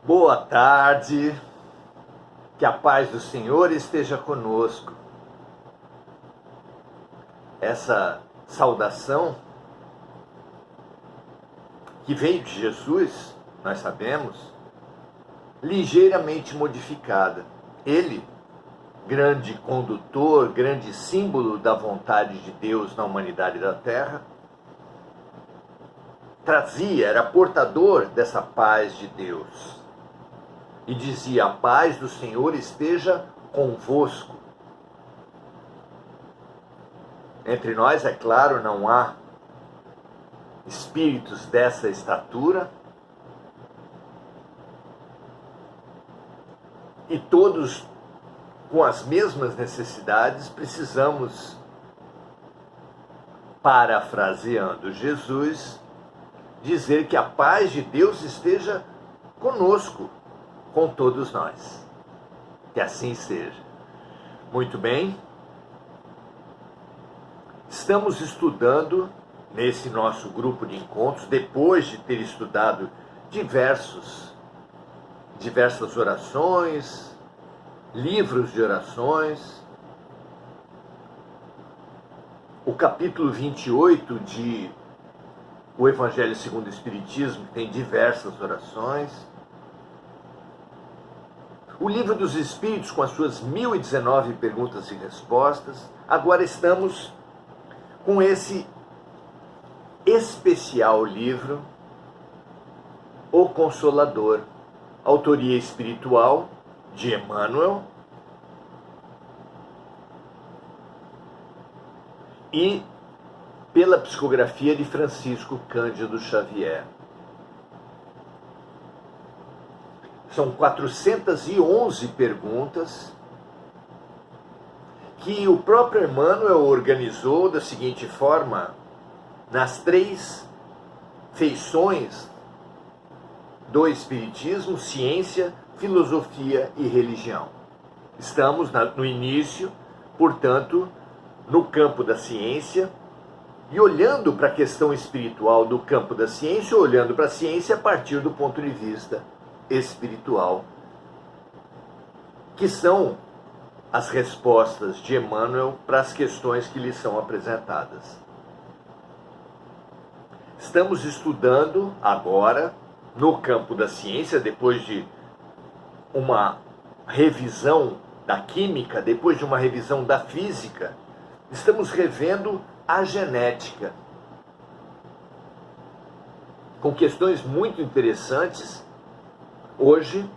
Boa tarde, que a paz do Senhor esteja conosco. Essa saudação que veio de Jesus, nós sabemos, ligeiramente modificada. Ele, grande condutor, grande símbolo da vontade de Deus na humanidade da Terra, era portador dessa paz de Deus. E dizia: a paz do Senhor esteja convosco. Entre nós, é claro, não há espíritos dessa estatura. E todos com as mesmas necessidades, precisamos, parafraseando Jesus, dizer que a paz de Deus esteja conosco, com todos nós. Que assim seja. Muito bem. Estamos estudando nesse nosso grupo de encontros, depois de ter estudado diversas orações, livros de orações, o capítulo 28 de O Evangelho segundo o Espiritismo, que tem diversas orações, o Livro dos Espíritos com as suas 1019 perguntas e respostas. Agora estamos com esse especial livro, O Consolador, autoria espiritual de Emmanuel e pela psicografia de Francisco Cândido Xavier. São 411 perguntas que o próprio Emmanuel organizou da seguinte forma, nas 3 feições do Espiritismo: ciência, filosofia e religião. Estamos no início, portanto, no campo da ciência, e olhando para a questão espiritual do campo da ciência, olhando para a ciência a partir do ponto de vista espiritual, que são as respostas de Emmanuel para as questões que lhe são apresentadas. Estamos estudando agora, no campo da ciência, depois de uma revisão da química, depois de uma revisão da física, estamos revendo a genética, com questões muito interessantes, hoje,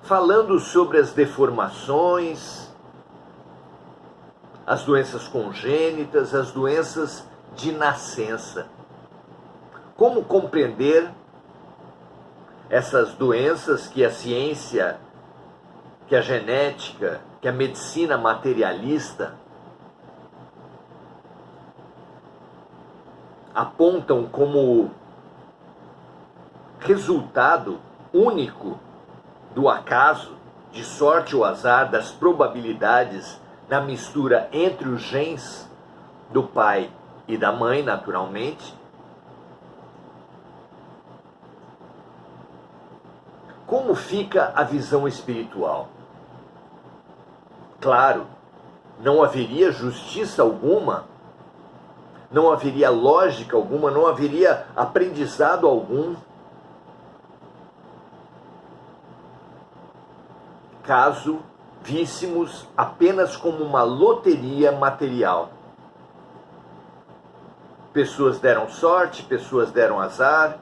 falando sobre as deformações, as doenças congênitas, as doenças de nascença. Como compreender essas doenças que a ciência, que a genética, que a medicina materialista apontam como resultado único do acaso, de sorte ou azar, das probabilidades na mistura entre os genes do pai e da mãe, naturalmente. Como fica a visão espiritual? Claro, não haveria justiça alguma, não haveria lógica alguma, não haveria aprendizado algum, caso víssemos apenas como uma loteria material. Pessoas deram sorte, pessoas deram azar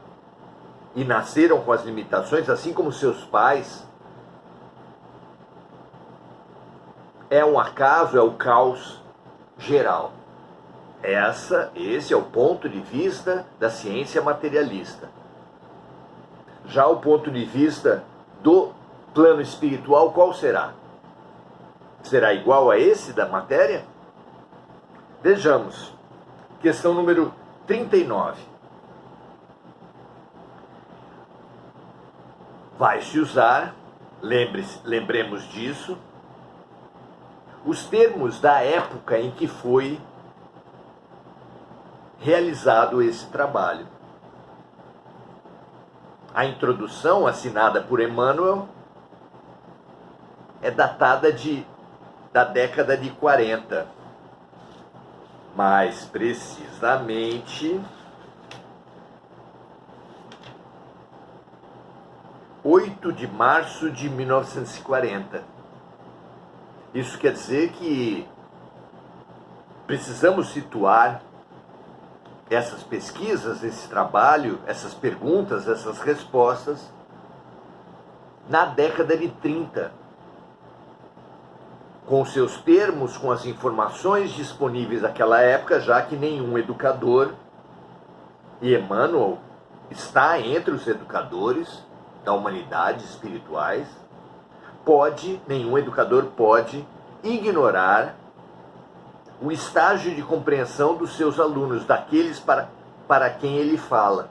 e nasceram com as limitações, assim como seus pais. É um acaso, é o caos geral. Esse é o ponto de vista da ciência materialista. Já o ponto de vista do plano espiritual, qual será? Será igual a esse da matéria? Vejamos. Questão número 39. Vai-se usar, lembremos disso, os termos da época em que foi realizado esse trabalho. A introdução, assinada por Emmanuel, é datada da década de 40. Mais precisamente, 8 de março de 1940. Isso quer dizer que precisamos situar essas pesquisas, esse trabalho, essas perguntas, essas respostas na década de 30, com seus termos, com as informações disponíveis naquela época, já que nenhum educador, e Emmanuel está entre os educadores da humanidade espirituais, nenhum educador pode ignorar o estágio de compreensão dos seus alunos, daqueles para quem ele fala.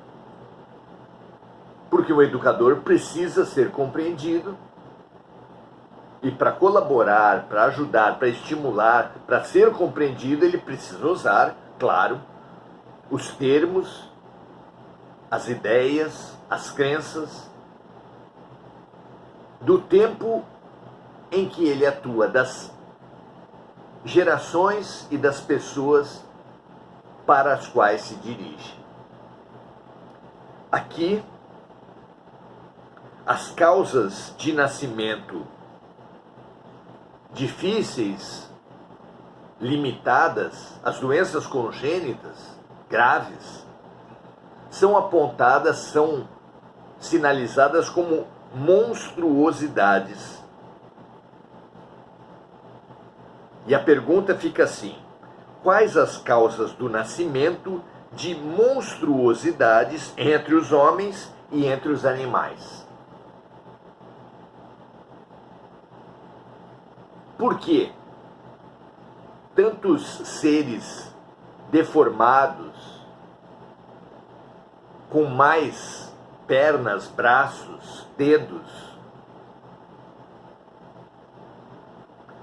Porque o educador precisa ser compreendido, e para colaborar, para ajudar, para estimular, para ser compreendido, ele precisa usar, claro, os termos, as ideias, as crenças do tempo em que ele atua, das gerações e das pessoas para as quais se dirige. Aqui, as causas de nascimento difíceis, limitadas, as doenças congênitas graves, são apontadas, são sinalizadas como monstruosidades. E a pergunta fica assim: quais as causas do nascimento de monstruosidades entre os homens e entre os animais? Por que tantos seres deformados, com mais pernas, braços, dedos,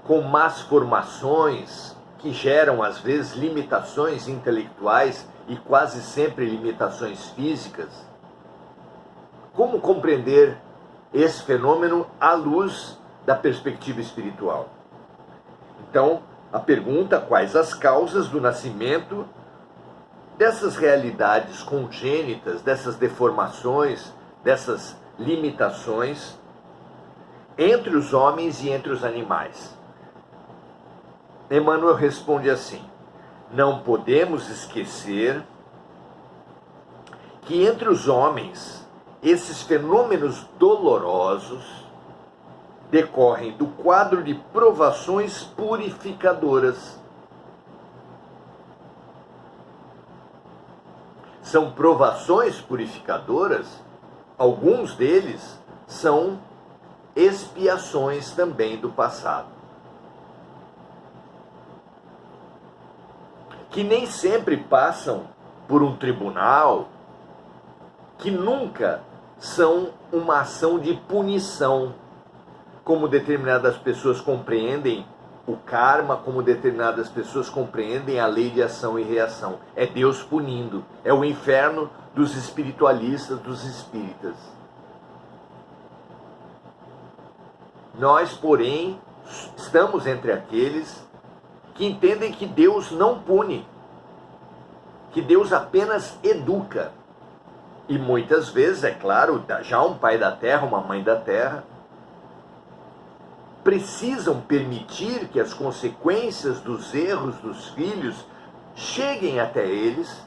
com más formações, que geram às vezes limitações intelectuais e quase sempre limitações físicas? Como compreender esse fenômeno à luz da perspectiva espiritual? Então, a pergunta: quais as causas do nascimento dessas realidades congênitas, dessas deformações, dessas limitações entre os homens e entre os animais? Emmanuel responde assim: não podemos esquecer que entre os homens esses fenômenos dolorosos decorrem do quadro de provações purificadoras. São provações purificadoras, alguns deles são expiações também do passado, que nem sempre passam por um tribunal, que nunca são uma ação de punição, como determinadas pessoas compreendem o karma, como determinadas pessoas compreendem a lei de ação e reação. É Deus punindo, é o inferno dos espiritualistas, dos espíritas. Nós, porém, estamos entre aqueles que entendem que Deus não pune, que Deus apenas educa. E muitas vezes, é claro, já um pai da terra, uma mãe da terra, precisam permitir que as consequências dos erros dos filhos cheguem até eles,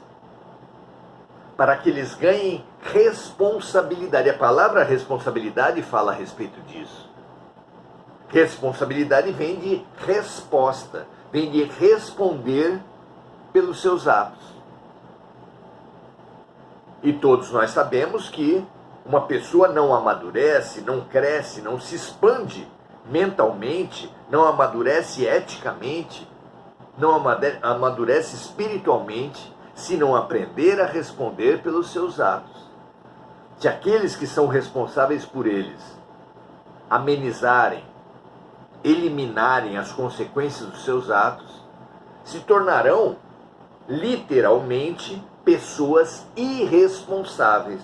para que eles ganhem responsabilidade. A palavra responsabilidade fala a respeito disso. Responsabilidade vem de resposta, vem de responder pelos seus atos. E todos nós sabemos que uma pessoa não amadurece, não cresce, não se expande mentalmente, não amadurece eticamente, não amadurece espiritualmente, se não aprender a responder pelos seus atos. Se aqueles que são responsáveis por eles amenizarem, eliminarem as consequências dos seus atos, se tornarão literalmente pessoas irresponsáveis.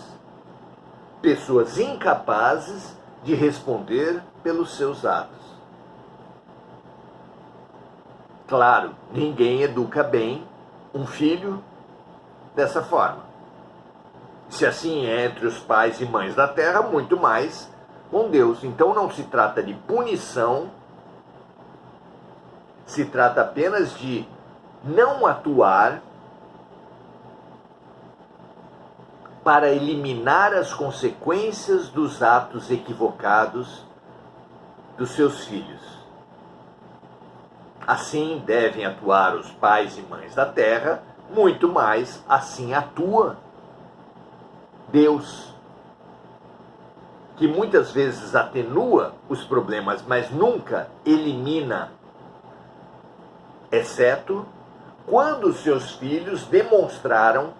pessoas incapazes de responder pelos seus atos. Claro, ninguém educa bem um filho dessa forma. Se assim é entre os pais e mães da terra, muito mais com Deus. Então não se trata de punição, se trata apenas de não atuar para eliminar as consequências dos atos equivocados dos seus filhos. Assim devem atuar os pais e mães da terra, muito mais assim atua Deus, que muitas vezes atenua os problemas, mas nunca elimina, exceto quando seus filhos demonstraram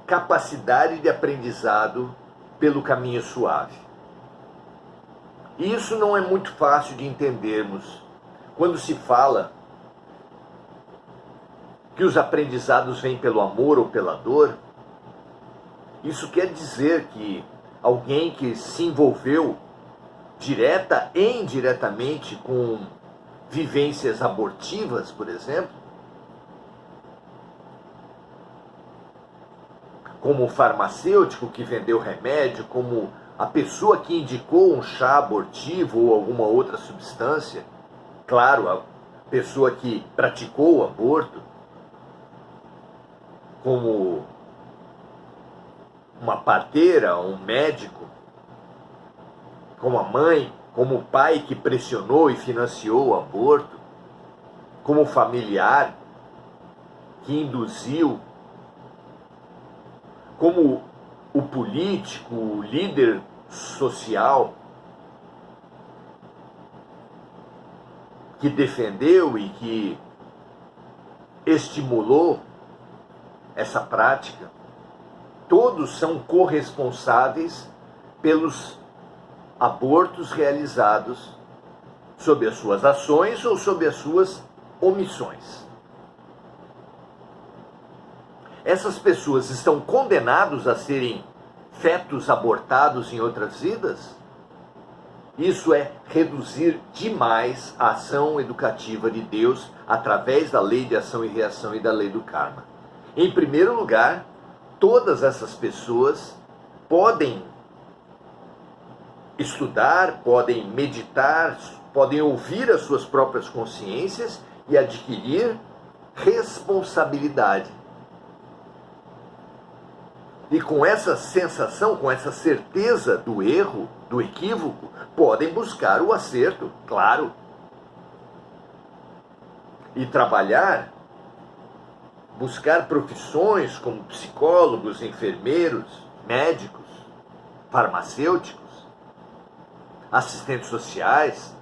capacidade de aprendizado pelo caminho suave. Isso não é muito fácil de entendermos quando se fala que os aprendizados vêm pelo amor ou pela dor. Isso quer dizer que alguém que se envolveu direta e indiretamente com vivências abortivas, por exemplo, como o farmacêutico que vendeu remédio, como a pessoa que indicou um chá abortivo ou alguma outra substância, claro, a pessoa que praticou o aborto, como uma parteira, um médico, como a mãe, como o pai que pressionou e financiou o aborto, como o familiar que induziu, como o político, o líder social que defendeu e que estimulou essa prática. Todos são corresponsáveis pelos abortos realizados sob as suas ações ou sob as suas omissões. Essas pessoas estão condenadas a serem fetos abortados em outras vidas? Isso é reduzir demais a ação educativa de Deus através da lei de ação e reação e da lei do karma. Em primeiro lugar, todas essas pessoas podem estudar, podem meditar, podem ouvir as suas próprias consciências e adquirir responsabilidade. E com essa sensação, com essa certeza do erro, do equívoco, podem buscar o acerto, claro. E trabalhar, buscar profissões como psicólogos, enfermeiros, médicos, farmacêuticos, assistentes sociais,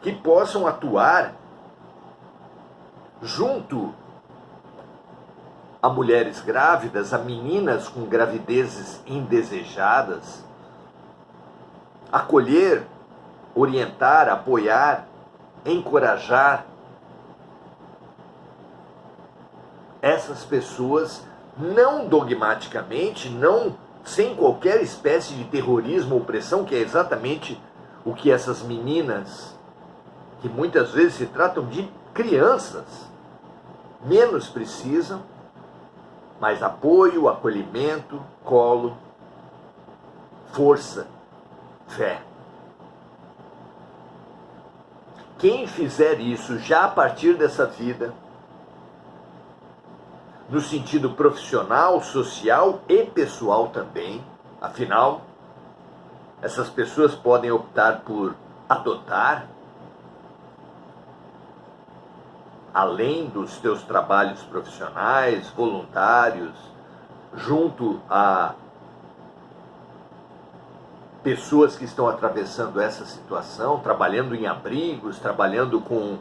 que possam atuar junto a mulheres grávidas, a meninas com gravidezes indesejadas, acolher, orientar, apoiar, encorajar essas pessoas, não dogmaticamente, não sem qualquer espécie de terrorismo ou opressão, que é exatamente o que essas meninas, que muitas vezes se tratam de crianças, menos precisam, mas apoio, acolhimento, colo, força, fé. Quem fizer isso já a partir dessa vida, no sentido profissional, social e pessoal também, afinal, essas pessoas podem optar por adotar, além dos seus trabalhos profissionais, voluntários, junto a pessoas que estão atravessando essa situação, trabalhando em abrigos, trabalhando com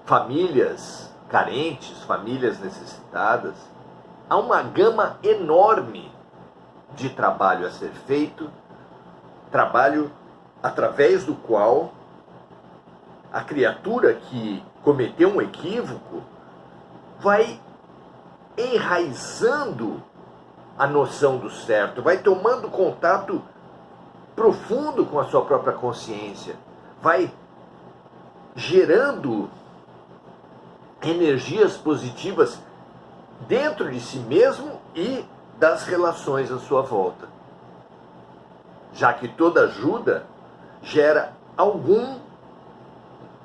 famílias carentes, famílias necessitadas. Há uma gama enorme de trabalho a ser feito, trabalho através do qual a criatura que cometeu um equívoco vai enraizando a noção do certo, vai tomando contato profundo com a sua própria consciência, vai gerando energias positivas dentro de si mesmo e das relações à sua volta. Já que toda ajuda gera algum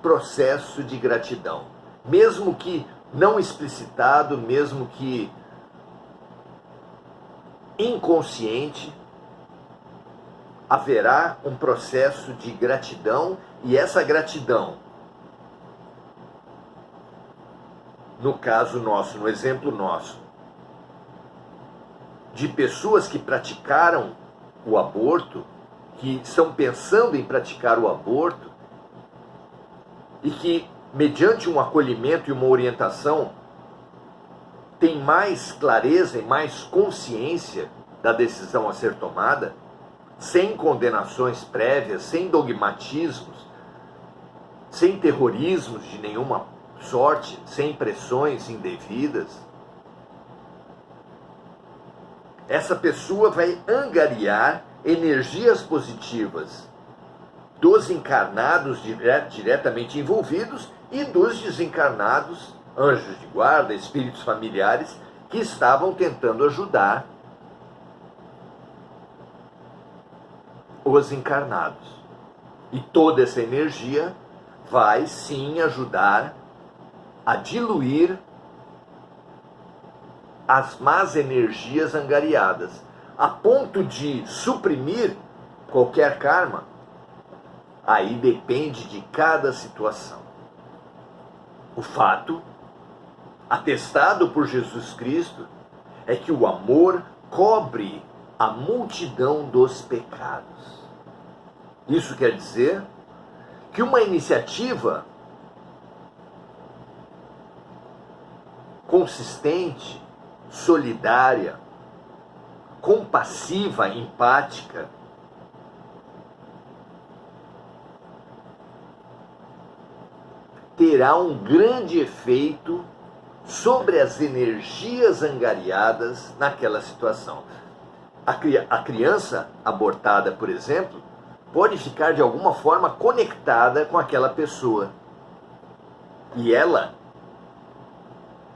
processo de gratidão, mesmo que não explicitado, mesmo que inconsciente, haverá um processo de gratidão, e essa gratidão, no caso nosso, no exemplo nosso, de pessoas que praticaram o aborto, que estão pensando em praticar o aborto, e que, mediante um acolhimento e uma orientação, tem mais clareza e mais consciência da decisão a ser tomada, sem condenações prévias, sem dogmatismos, sem terrorismos de nenhuma sorte, sem pressões indevidas. Essa pessoa vai angariar energias positivas dos encarnados diretamente envolvidos e dos desencarnados, anjos de guarda, espíritos familiares, que estavam tentando ajudar os encarnados. E toda essa energia vai sim ajudar a diluir as más energias angariadas, a ponto de suprimir qualquer karma. Aí depende de cada situação. O fato, atestado por Jesus Cristo, é que o amor cobre a multidão dos pecados. Isso quer dizer que uma iniciativa consistente, solidária, compassiva, empática, terá um grande efeito sobre as energias angariadas naquela situação. A criança abortada, por exemplo, pode ficar de alguma forma conectada com aquela pessoa. E ela,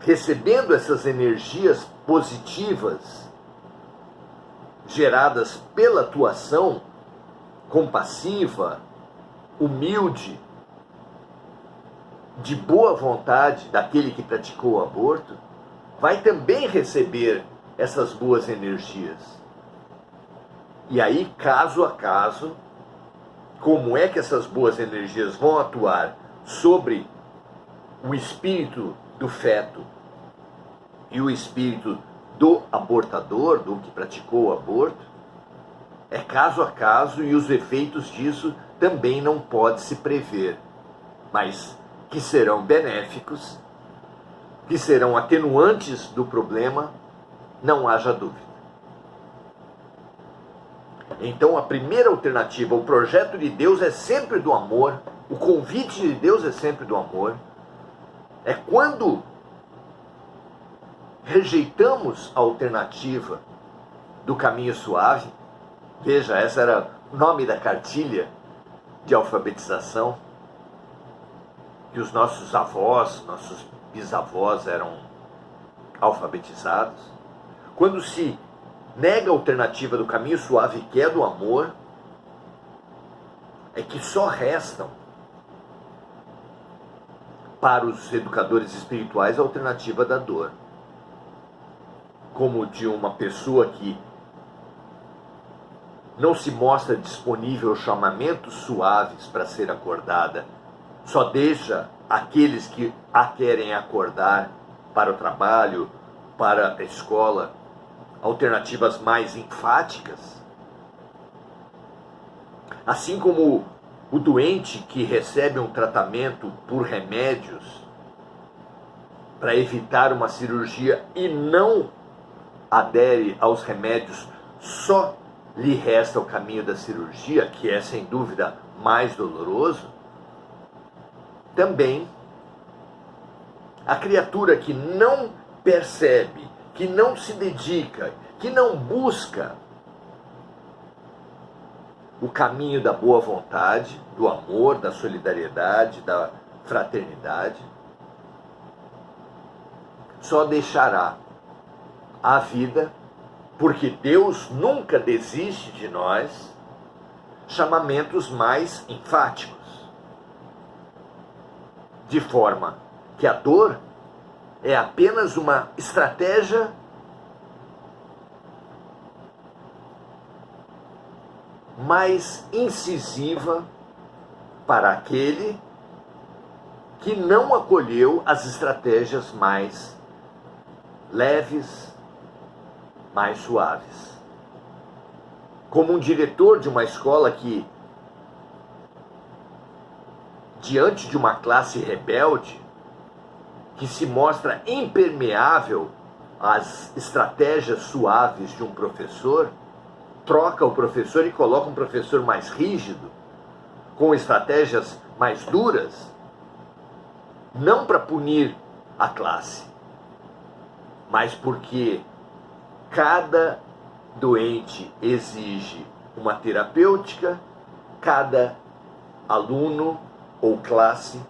recebendo essas energias positivas geradas pela atuação compassiva, humilde, de boa vontade daquele que praticou o aborto, vai também receber essas boas energias. E aí, caso a caso, como é que essas boas energias vão atuar sobre o espírito do feto e o espírito do abortador, do que praticou o aborto, é caso a caso, e os efeitos disso também não pode se prever, mas que serão benéficos, que serão atenuantes do problema, não haja dúvida. Então a primeira alternativa, o projeto de Deus é sempre do amor, o convite de Deus é sempre do amor. É quando rejeitamos a alternativa do caminho suave. Veja, esse era o nome da cartilha de alfabetização, que os nossos avós, nossos bisavós eram alfabetizados. Quando se nega a alternativa do caminho suave, que é do amor, é que só restam para os educadores espirituais a alternativa da dor. Como de uma pessoa que não se mostra disponível aos chamamentos suaves para ser acordada, só deixa aqueles que a querem acordar para o trabalho, para a escola, alternativas mais enfáticas. Assim como o doente que recebe um tratamento por remédios para evitar uma cirurgia e não adere aos remédios, só lhe resta o caminho da cirurgia, que é sem dúvida mais doloroso. Também a criatura que não percebe, que não se dedica, que não busca o caminho da boa vontade, do amor, da solidariedade, da fraternidade, só deixará a vida, porque Deus nunca desiste de nós, chamamentos mais enfáticos, de forma que a dor é apenas uma estratégia mais incisiva para aquele que não acolheu as estratégias mais leves, mais suaves. Como um diretor de uma escola que, diante de uma classe rebelde, que se mostra impermeável às estratégias suaves de um professor, troca o professor e coloca um professor mais rígido, com estratégias mais duras, não para punir a classe, mas porque cada doente exige uma terapêutica, cada aluno ou classe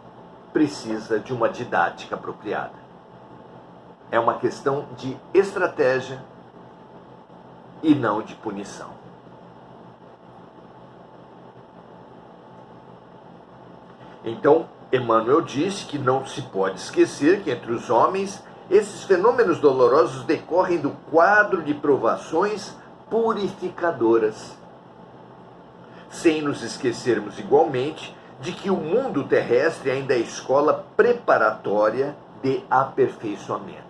precisa de uma didática apropriada. É uma questão de estratégia e não de punição. Então, Emmanuel disse que não se pode esquecer que entre os homens esses fenômenos dolorosos decorrem do quadro de provações purificadoras, sem nos esquecermos igualmente de que o mundo terrestre ainda é escola preparatória de aperfeiçoamento.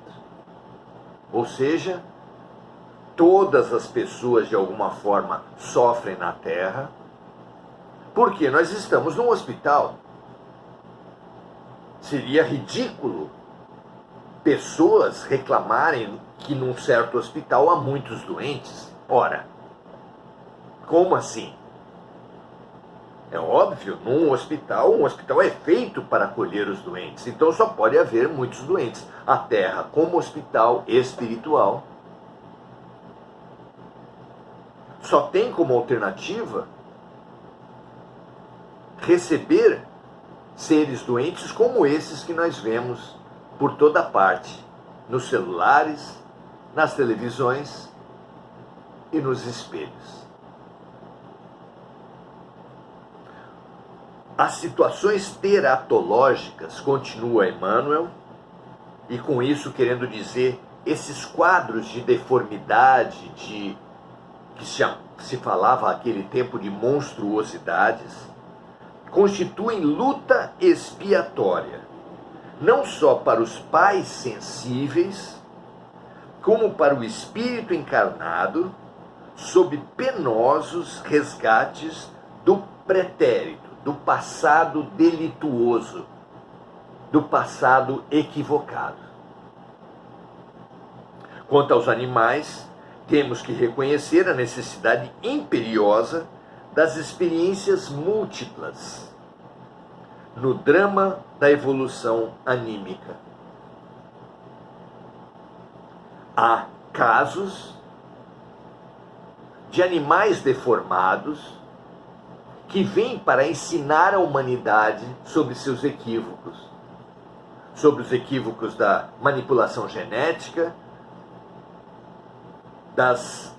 Ou seja, todas as pessoas de alguma forma sofrem na Terra, porque nós estamos num hospital. Seria ridículo pessoas reclamarem que num certo hospital há muitos doentes. Ora, como assim? É óbvio, um hospital é feito para acolher os doentes, então só pode haver muitos doentes. A Terra, como hospital espiritual, só tem como alternativa receber seres doentes como esses que nós vemos por toda parte, nos celulares, nas televisões e nos espelhos. As situações teratológicas, continua Emmanuel, e com isso querendo dizer esses quadros de deformidade, que se falava naquele tempo de monstruosidades, constituem luta expiatória, não só para os pais sensíveis, como para o espírito encarnado, sob penosos resgates do pretérito, do passado delituoso, do passado equivocado. Quanto aos animais, temos que reconhecer a necessidade imperiosa das experiências múltiplas no drama da evolução anímica. Há casos de animais deformados que vêm para ensinar a humanidade sobre seus equívocos, sobre os equívocos da manipulação genética, das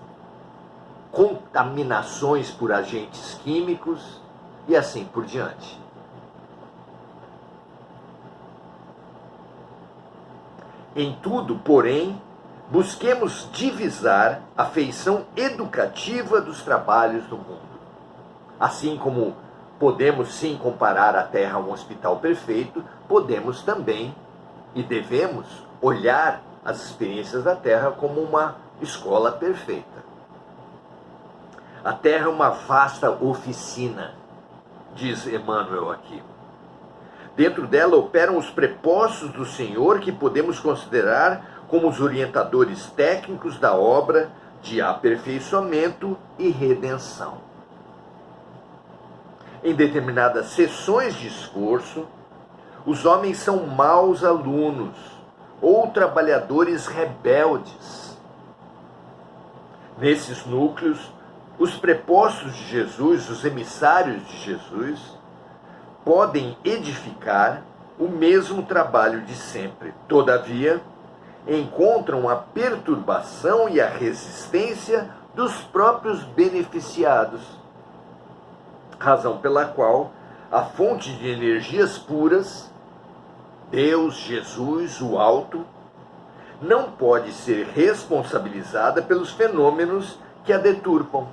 contaminações por agentes químicos e assim por diante. Em tudo, porém, busquemos divisar a feição educativa dos trabalhos do mundo. Assim como podemos sim comparar a Terra a um hospital perfeito, podemos também e devemos olhar as experiências da Terra como uma escola perfeita. A Terra é uma vasta oficina, diz Emmanuel aqui. Dentro dela operam os prepostos do Senhor que podemos considerar como os orientadores técnicos da obra de aperfeiçoamento e redenção. Em determinadas sessões de esforço, os homens são maus alunos, ou trabalhadores rebeldes. Nesses núcleos, os prepostos de Jesus, os emissários de Jesus, podem edificar o mesmo trabalho de sempre. Todavia, encontram a perturbação e a resistência dos próprios beneficiados, razão pela qual a fonte de energias puras, Deus, Jesus, o Alto, não pode ser responsabilizada pelos fenômenos que a deturpam,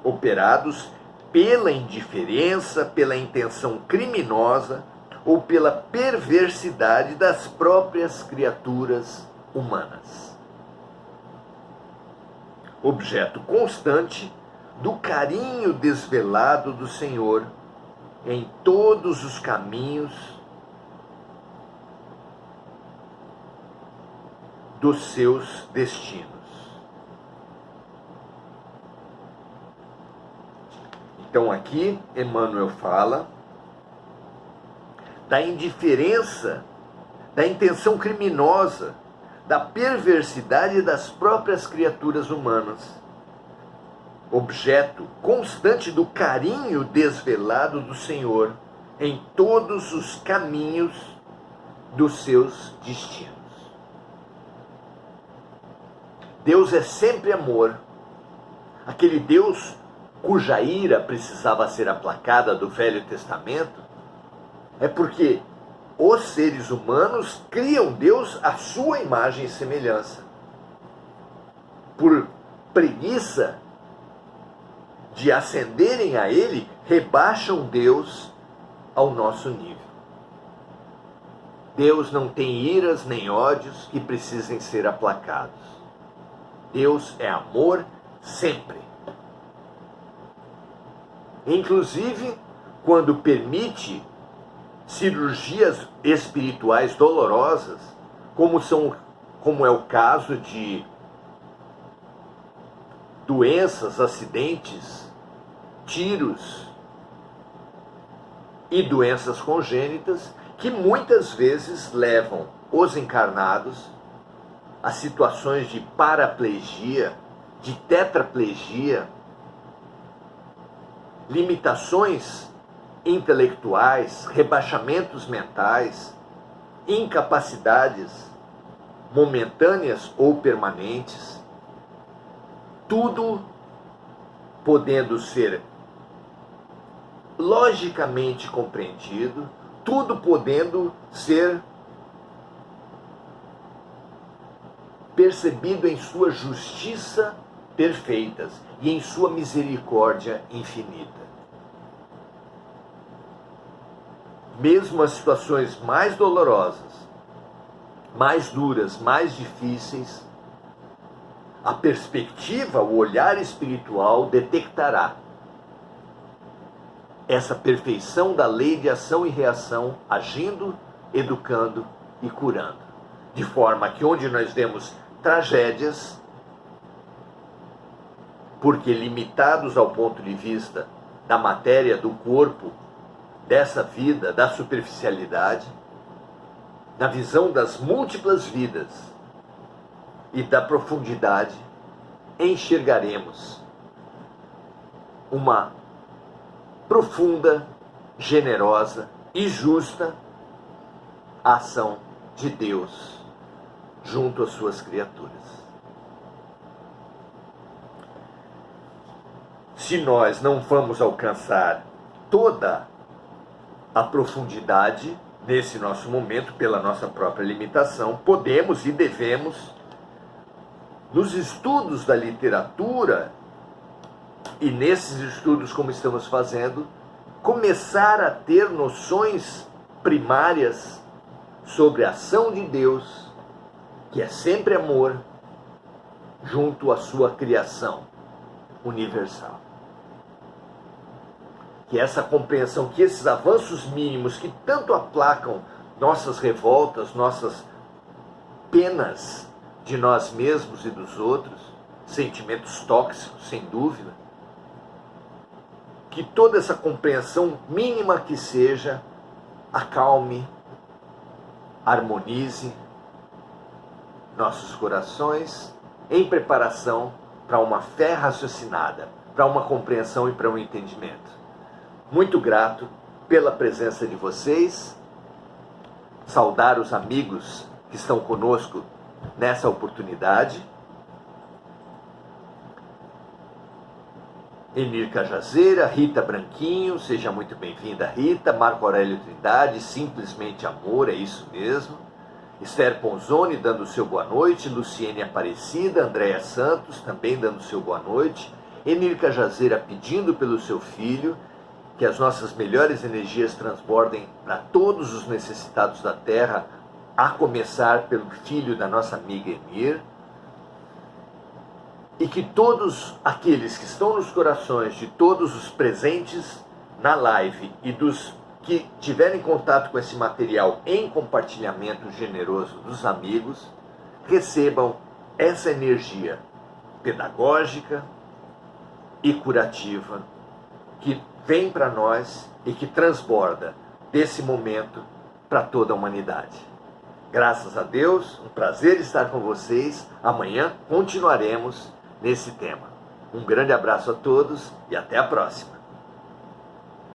operados pela indiferença, pela intenção criminosa ou pela perversidade das próprias criaturas humanas. Objeto constante do carinho desvelado do Senhor em todos os caminhos dos seus destinos. Então aqui Emmanuel fala da indiferença, da intenção criminosa, da perversidade das próprias criaturas humanas, objeto constante do carinho desvelado do Senhor em todos os caminhos dos seus destinos. Deus é sempre amor. Aquele Deus cuja ira precisava ser aplacada do Velho Testamento, é porque os seres humanos criam Deus à sua imagem e semelhança. Por preguiça de ascenderem a Ele, rebaixam Deus ao nosso nível. Deus não tem iras nem ódios que precisem ser aplacados. Deus é amor sempre. Inclusive, quando permite cirurgias espirituais dolorosas, como é o caso de doenças, acidentes, tiros e doenças congênitas, que muitas vezes levam os encarnados a situações de paraplegia, de tetraplegia, limitações intelectuais, rebaixamentos mentais, incapacidades momentâneas ou permanentes, tudo podendo ser logicamente compreendido, tudo podendo ser percebido em sua justiça perfeitas e em sua misericórdia infinita. Mesmo as situações mais dolorosas, mais duras, mais difíceis, a perspectiva, o olhar espiritual detectará essa perfeição da lei de ação e reação, agindo, educando e curando. De forma que onde nós vemos tragédias, porque limitados ao ponto de vista da matéria, do corpo, dessa vida, da superficialidade, na visão das múltiplas vidas e da profundidade, enxergaremos uma profunda, generosa e justa ação de Deus junto às suas criaturas. Se nós não vamos alcançar toda a profundidade nesse nosso momento, pela nossa própria limitação, podemos e devemos, nos estudos da literatura, e nesses estudos como estamos fazendo, começar a ter noções primárias sobre a ação de Deus, que é sempre amor, junto à sua criação universal. Que essa compreensão, que esses avanços mínimos que tanto aplacam nossas revoltas, nossas penas de nós mesmos e dos outros, sentimentos tóxicos, sem dúvida, que toda essa compreensão mínima que seja, acalme harmonize nossos corações em preparação para uma fé raciocinada, para uma compreensão e para um entendimento. Muito grato pela presença de vocês, saudar os amigos que estão conosco nessa oportunidade. Enir Cajazeira, Rita Branquinho, seja muito bem-vinda, Rita. Marco Aurélio Trindade, simplesmente amor, é isso mesmo. Esther Ponzoni dando o seu boa noite, Luciene Aparecida, Andréia Santos também dando o seu boa noite, Enir Cajazeira pedindo pelo seu filho, que as nossas melhores energias transbordem para todos os necessitados da terra, a começar pelo filho da nossa amiga Enir, e que todos aqueles que estão nos corações de todos os presentes na live e dos que tiverem contato com esse material em compartilhamento generoso dos amigos, recebam essa energia pedagógica e curativa que vem para nós e que transborda desse momento para toda a humanidade. Graças a Deus, um prazer estar com vocês. Amanhã continuaremos nesse tema. Um grande abraço a todos e até a próxima.